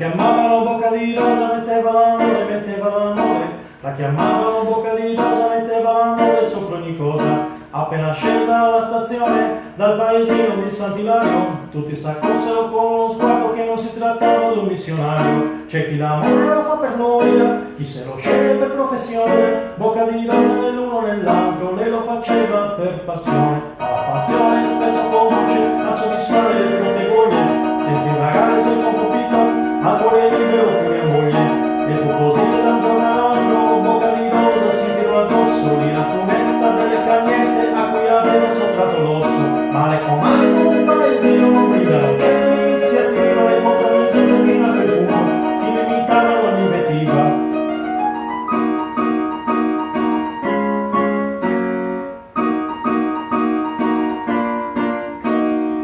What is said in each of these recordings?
chiamavano Bocca di Rosa, metteva l'amore. La chiamavano Bocca di Rosa, metteva l'amore sopra ogni cosa. Appena scesa alla stazione, dal paesino di Sant'Ilario, tutti s'accorsero con uno sguardo che non si trattava di un missionario. C'è chi l'amore lo fa per noia, chi se lo sceglie per professione. Bocca di Rosa nell'uno nell'altro, lei lo faceva per passione. La passione spesso conduce a soddisfare le proprie voglie, senza indagare se il compito al cuore libero oppure moglie. E fu così che da un giorno all'altro Bocca di Rosa si tirò addosso lì la funesta delle cagnette a cui aveva sottratto l'osso. Ma le comandi di un paesino non brillano, c'è l'iniziativa, le compagnie che fino a quel punto si limitavano all'invettiva.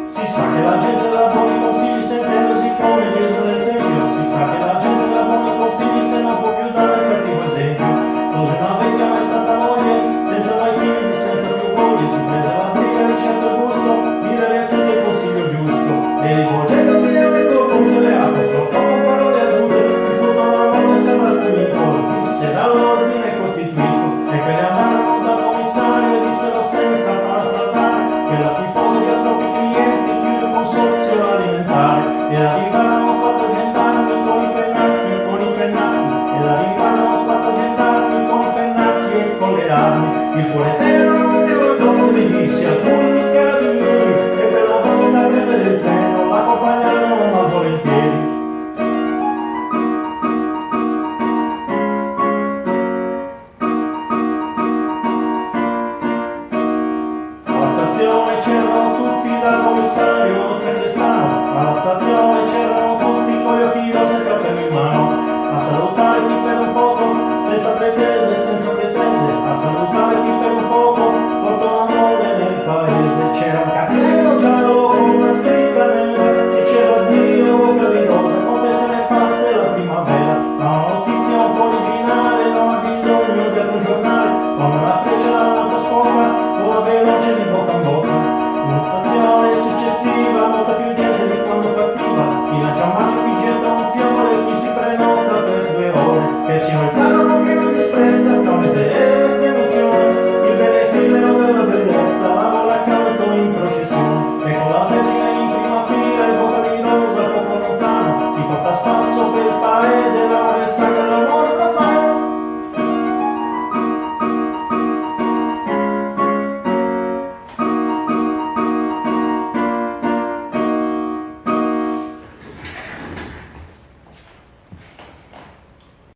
Si sa che la gente dà buoni consigli sentendosi come Gesù nel Tempio. Si sa che la gente dà buoni consigli se non può più dare il cattivo esempio. Così una vecchia mai stata moglie, senza mai figli, senza più voglie, si prese la briga di certo gusto, dire a tutti il consiglio giusto. E rivolgendosi alle corrute le apostrofò con parole adute, il frutto dell'amore sarà punito, disse dall'ordine costituito. E quelle andarono dal commissario e dissero senza parafrasare che la schifosa di troppi clienti più di un consorzio alimentare. Ed arrivarono quattro gendarmi con i pennacchi, ed arrivarono quattro gendarmi con i pennacchi e con le armi. Il cuore tenero non mi guardò, mi disse alcuni carabinieri, e per la volta a prendere il treno l'accompagnarono malvolentieri. Alla stazione c'erano tutti dal commissario al sacrestano, alla stazione c'erano